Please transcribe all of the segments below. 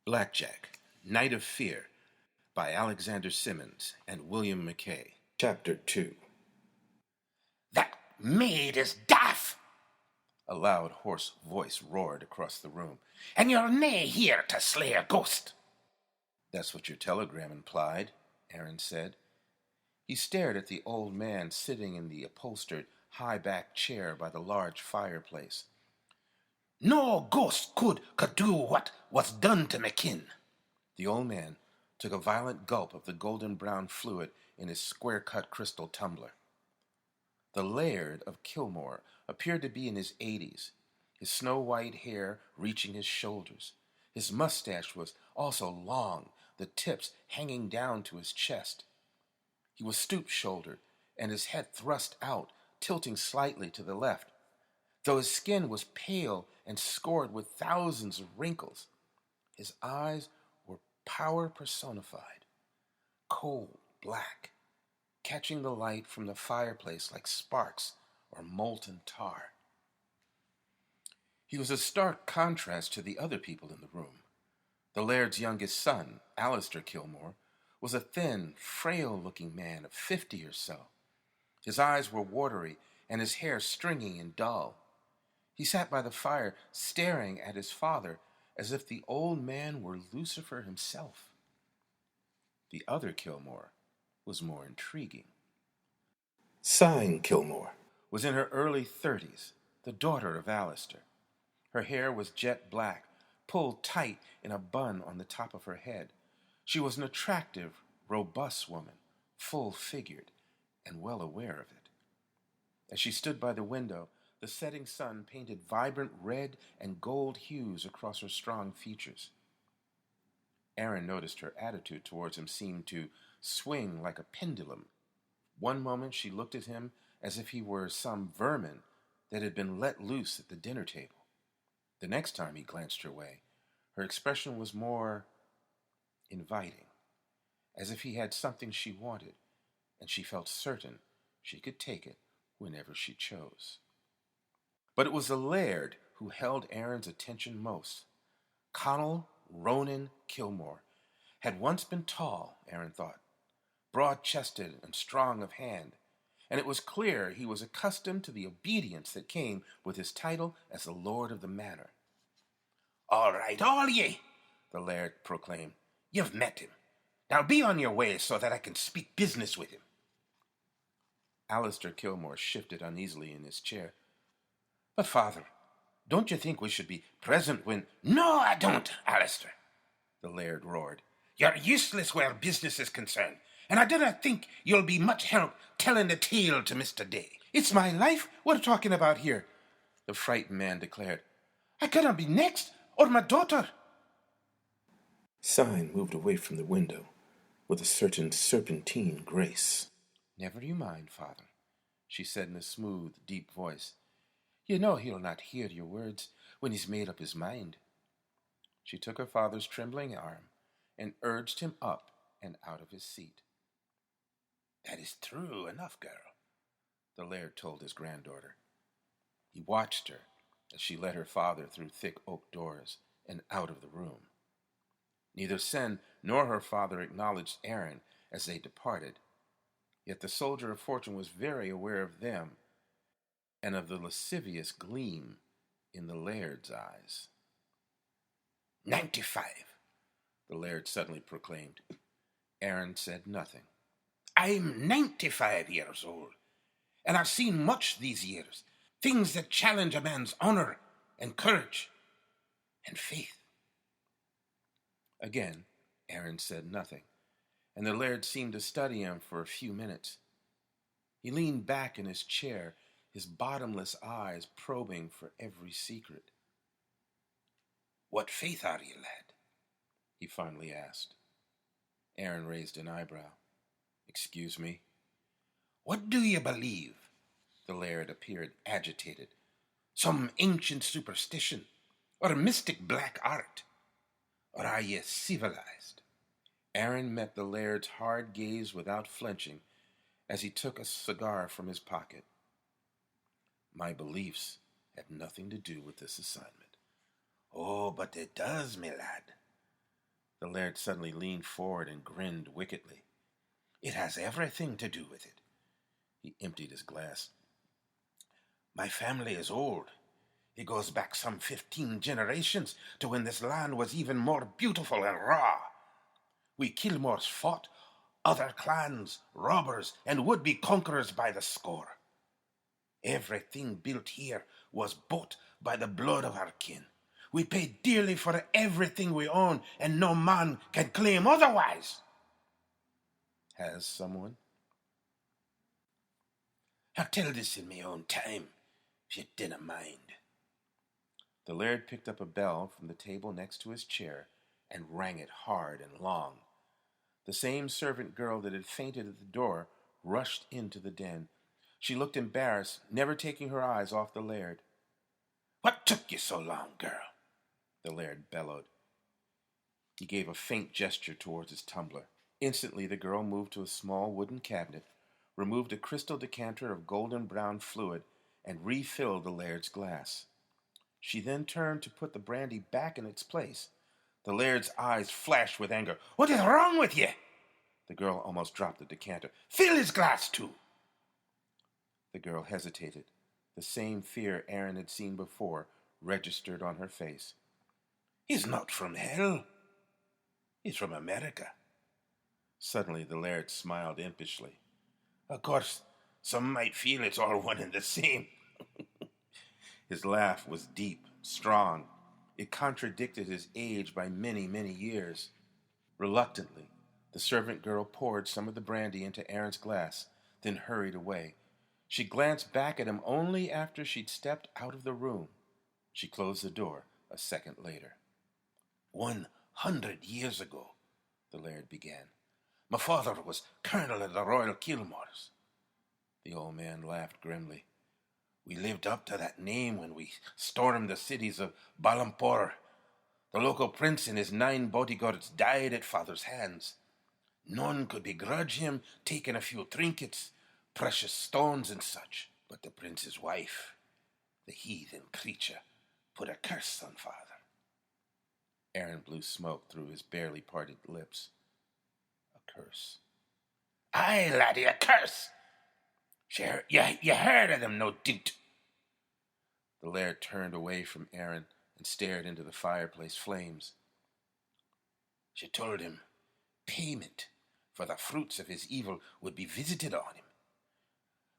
Blackjack, Night of Fear, by Alexander Simmons and William McKay. Chapter 2. That maid is daft! A loud, hoarse voice roared across the room. And you're nae here to slay a ghost. That's what your telegram implied, Arron said. He stared at the old man sitting in the upholstered, high-backed chair by the large fireplace. No ghost could do what was done to me kin. The old man took a violent gulp of the golden-brown fluid in his square-cut crystal tumbler. The Laird of Kilmore appeared to be in his 80s, his snow-white hair reaching his shoulders. His mustache was also long, the tips hanging down to his chest. He was stoop-shouldered, and his head thrust out, tilting slightly to the left, though his skin was pale and scored with thousands of wrinkles. His eyes were power personified, cold black, catching the light from the fireplace like sparks or molten tar. He was a stark contrast to the other people in the room. The Laird's youngest son, Alistair Kilmore, was a thin, frail-looking man of 50 or so. His eyes were watery and his hair stringy and dull. He sat by the fire, staring at his father as if the old man were Lucifer himself. The other Kilmore was more intriguing. Sign Kilmore was in her early 30s, the daughter of Alistair. Her hair was jet black, pulled tight in a bun on the top of her head. She was an attractive, robust woman, full-figured, and well aware of it. As she stood by the window, the setting sun painted vibrant red and gold hues across her strong features. Arron noticed her attitude towards him seemed to swing like a pendulum. One moment she looked at him as if he were some vermin that had been let loose at the dinner table. The next time he glanced her way, her expression was more inviting, as if he had something she wanted, and she felt certain she could take it whenever she chose. But it was the Laird who held Arron's attention most. Conall Ronan Kilmore had once been tall, Arron thought, broad-chested and strong of hand, and it was clear he was accustomed to the obedience that came with his title as the Lord of the Manor. All right, all ye, the Laird proclaimed. You've met him. Now be on your way so that I can speak business with him. Alistair Kilmore shifted uneasily in his chair. But, Father, don't you think we should be present when— No, I don't, Alistair, the Laird roared. You're useless where business is concerned, and I do not think you'll be much help telling the tale to Mr. Day. It's my life we're talking about here, the frightened man declared. I cannot be next, or my daughter. Sign moved away from the window with a certain serpentine grace. Never you mind, Father, she said in a smooth, deep voice. You know he'll not hear your words when he's made up his mind. She took her father's trembling arm and urged him up and out of his seat. That is true enough, girl, the Laird told his granddaughter. He watched her as she led her father through thick oak doors and out of the room. Neither Sen nor her father acknowledged Arron as they departed, yet the soldier of fortune was very aware of them and of the lascivious gleam in the Laird's eyes. 95, the Laird suddenly proclaimed. Arron said nothing. I'm 95 years old, and I've seen much these years, things that challenge a man's honor and courage and faith. Again, Arron said nothing, and the Laird seemed to study him for a few minutes. He leaned back in his chair, his bottomless eyes probing for every secret. What faith are you, lad? He finally asked. Arron raised an eyebrow. Excuse me? What do you believe? The Laird appeared agitated. Some ancient superstition, or mystic black art? Or are you civilized? Arron met the Laird's hard gaze without flinching as he took a cigar from his pocket. My beliefs have nothing to do with this assignment. Oh, but it does, me lad. The laird suddenly leaned forward and grinned wickedly. It has everything to do with it. He emptied his glass. My family is old. It goes back some 15 generations to when this land was even more beautiful and raw. We Kilmores fought other clans, robbers, and would-be conquerors by the score. Everything built here was bought by the blood of our kin. We pay dearly for everything we own, and no man can claim otherwise. Has someone? I'll tell this in my own time, if you dinna mind. The laird picked up a bell from the table next to his chair and rang it hard and long. The same servant girl that had fainted at the door rushed into the den. She looked embarrassed, never taking her eyes off the laird. What took you so long, girl? The laird bellowed. He gave a faint gesture towards his tumbler. Instantly the girl moved to a small wooden cabinet, removed a crystal decanter of golden brown fluid, and refilled the laird's glass. She then turned to put the brandy back in its place. The laird's eyes flashed with anger. What is wrong with you? The girl almost dropped the decanter. Fill his glass too. The girl hesitated. The same fear Arron had seen before registered on her face. He's not from hell. He's from America. Suddenly the laird smiled impishly. Of course, some might feel it's all one and the same. His laugh was deep, strong. It contradicted his age by many, many years. Reluctantly, the servant girl poured some of the brandy into Arron's glass, then hurried away. She glanced back at him only after she'd stepped out of the room. She closed the door a second later. 100 years ago, the laird began, my father was colonel of the Royal Kilmores. The old man laughed grimly. We lived up to that name when we stormed the cities of Balampur. The local prince and his 9 bodyguards died at father's hands. None could begrudge him taking a few trinkets, precious stones and such. But the prince's wife, the heathen creature, put a curse on father. Arron blew smoke through his barely parted lips. A curse. Aye, laddie, a curse. Sure, you heard of them, no doubt. The laird turned away from Arron and stared into the fireplace flames. She told him payment for the fruits of his evil would be visited on him.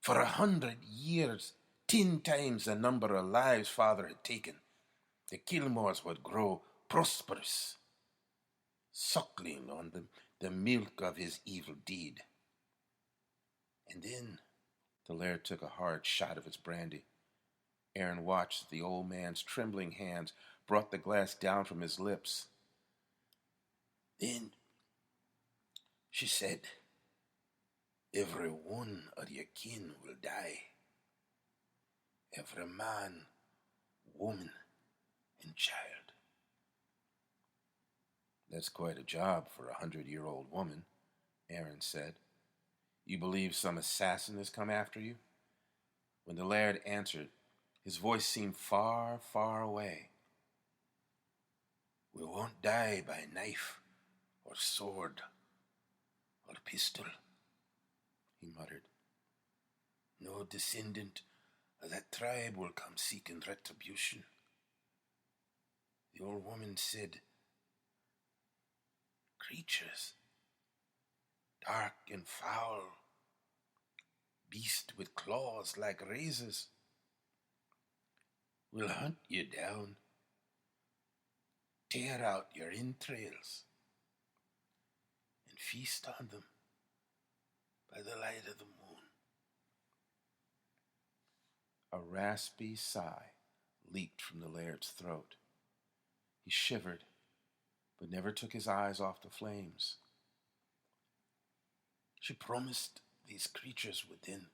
For 100 years, 10 times the number of lives father had taken, the Kilmores would grow prosperous, suckling on the milk of his evil deed. And then the laird took a hard shot of his brandy. Arron watched as the old man's trembling hands brought the glass down from his lips. Then she said, every one of your kin will die. Every man, woman, and child. That's quite a job for a 100-year-old woman, Arron said. You believe some assassin has come after you? When the laird answered, his voice seemed far, far away. We won't die by knife or sword or pistol, he muttered. No descendant of that tribe will come seeking retribution. The old woman said, creatures, dark and foul, beast with claws like razors, will hunt you down, tear out your entrails, and feast on them by the light of the moon. A raspy sigh leaped from the laird's throat. He shivered, but never took his eyes off the flames. She promised these creatures would then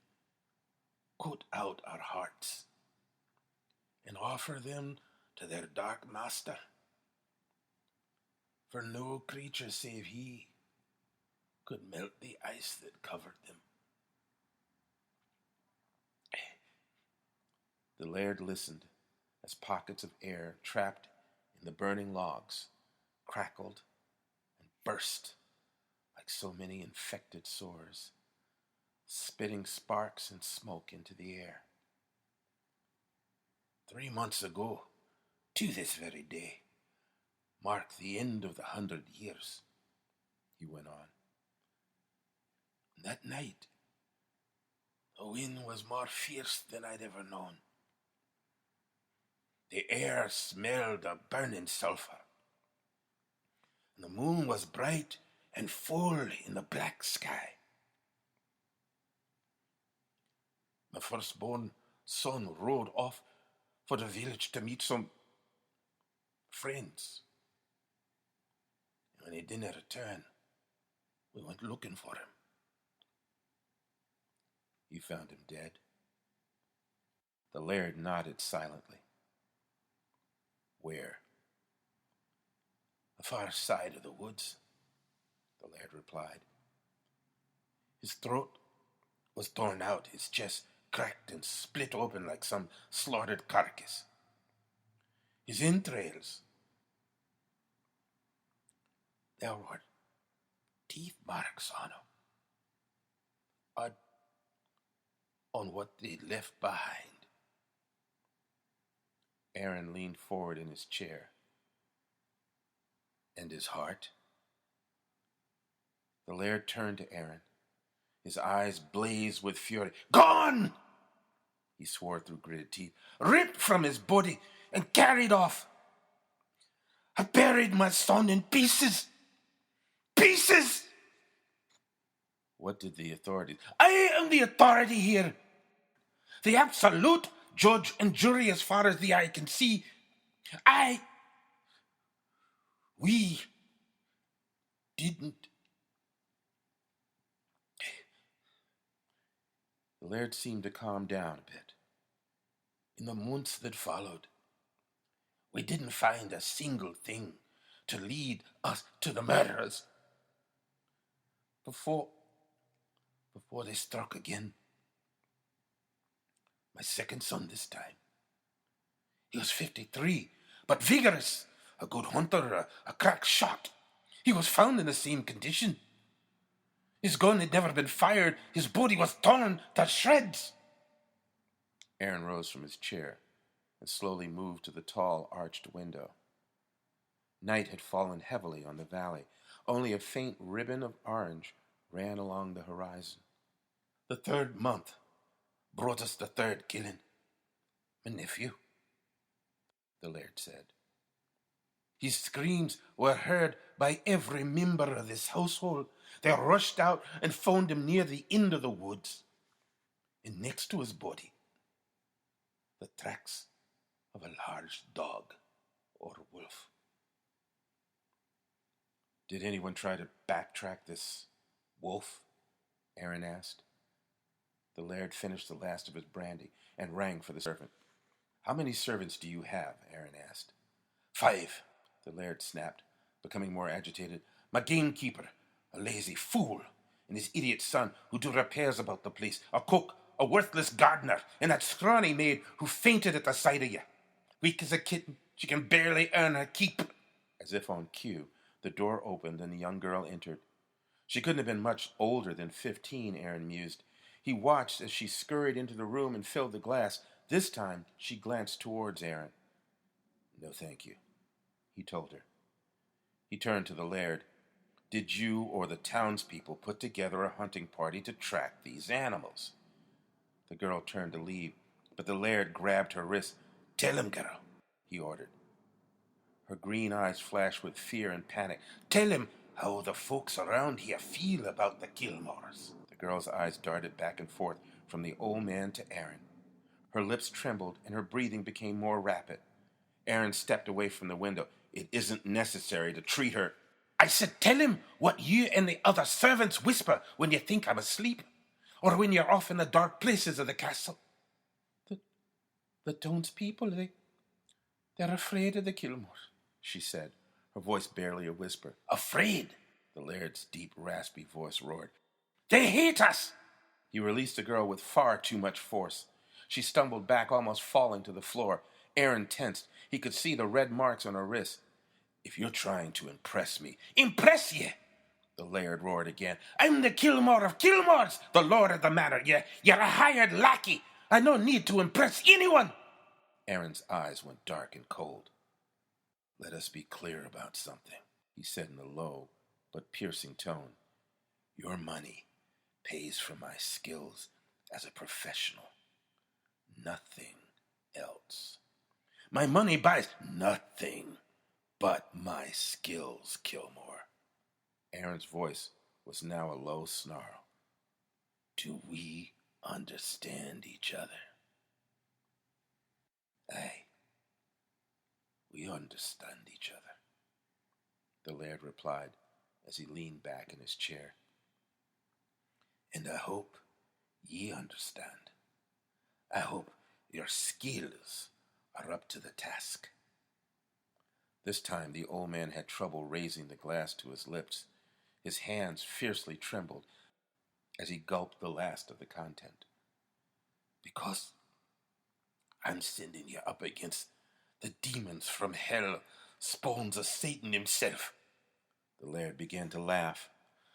cut out our hearts and offer them to their dark master. For no creature save he could melt the ice that covered them. The laird listened as pockets of air trapped in the burning logs crackled burst like so many infected sores, spitting sparks and smoke into the air. 3 months ago, to this very day, marked the end of the 100 years, he went on. That night, the wind was more fierce than I'd ever known. The air smelled of burning sulfur. And the moon was bright and full in the black sky. My firstborn son rode off for the village to meet some friends. And when he didn't return, we went looking for him. You found him dead? The laird nodded silently. Where? The far side of the woods, the laird replied. His throat was torn out, his chest cracked and split open like some slaughtered carcass. His entrails, there were teeth marks on what they'd left behind. Arron leaned forward in his chair. And his heart? The laird turned to Arron. His eyes blazed with fury. Gone! He swore through gritted teeth. Ripped from his body and carried off. I buried my son in pieces. Pieces! What did the authorities... I am the authority here. The absolute judge and jury as far as the eye can see. We didn't. The laird seemed to calm down a bit. In the months that followed, we didn't find a single thing to lead us to the murderers. Before they struck again. My second son this time. He was 53, but vigorous, a good hunter, a crack shot. He was found in the same condition. His gun had never been fired. His body was torn to shreds. Arron rose from his chair and slowly moved to the tall, arched window. Night had fallen heavily on the valley. Only a faint ribbon of orange ran along the horizon. The 3rd month brought us the 3rd killing. My nephew, the laird said. His screams were heard by every member of this household. They rushed out and found him near the end of the woods. And next to his body, the tracks of a large dog or wolf. Did anyone try to backtrack this wolf? Arron asked. The laird finished the last of his brandy and rang for the servant. How many servants do you have? Arron asked. 5, the laird snapped, becoming more agitated. My gamekeeper, a lazy fool, and his idiot son who do repairs about the place, a cook, a worthless gardener, and that scrawny maid who fainted at the sight of you. Weak as a kitten, she can barely earn her keep. As if on cue, the door opened and the young girl entered. She couldn't have been much older than 15, Arron mused. He watched as she scurried into the room and filled the glass. This time, she glanced towards Arron. No, thank you, he told her. He turned to the laird. Did you or the townspeople put together a hunting party to track these animals? The girl turned to leave, but the laird grabbed her wrist. Tell him, girl, he ordered. Her green eyes flashed with fear and panic. Tell him how the folks around here feel about the Kilmores. The girl's eyes darted back and forth from the old man to Arron. Her lips trembled and her breathing became more rapid. Arron stepped away from the window. It isn't necessary to treat her. I said, tell him what you and the other servants whisper when you think I'm asleep, or when you're off in the dark places of the castle. The townspeople, they're afraid of the Kilmores, she said, her voice barely a whisper. Afraid? The laird's deep, raspy voice roared. They hate us! He released the girl with far too much force. She stumbled back, almost falling to the floor. Arron tensed. He could see the red marks on her wrists. If you're trying to impress me, impress ye! The laird roared again. I'm the Kilmore of Kilmores, the lord of the manor. You're a hired lackey. I no need to impress anyone. Arron's eyes went dark and cold. Let us be clear about something, he said in a low but piercing tone. Your money pays for my skills as a professional. Nothing else. My money buys nothing but my skills, Kilmore. Arron's voice was now a low snarl. Do we understand each other? Aye, we understand each other, the laird replied as he leaned back in his chair. And I hope ye understand. I hope your skills are up to the task. This time the old man had trouble raising the glass to his lips. His hands fiercely trembled as he gulped the last of the content. Because I'm sending you up against the demons from hell, spawns of Satan himself. The laird began to laugh,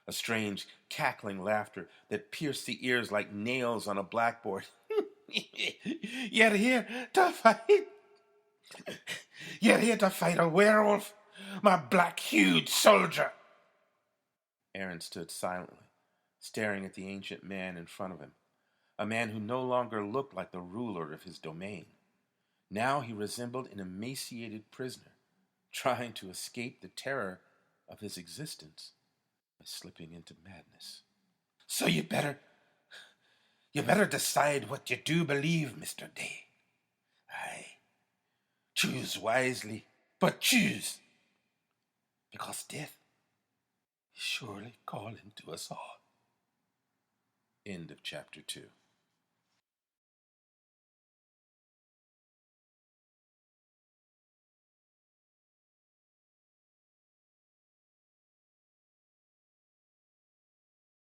a strange cackling laughter that pierced the ears like nails on a blackboard. You're here to fight. You're here to fight a werewolf, my black-hued soldier. Arron stood silently, staring at the ancient man in front of him, a man who no longer looked like the ruler of his domain. Now he resembled an emaciated prisoner, trying to escape the terror of his existence by slipping into madness. So you better decide what you do believe, Mr. Day. Aye, choose wisely, but choose, because death is surely calling to us all. End of chapter 2.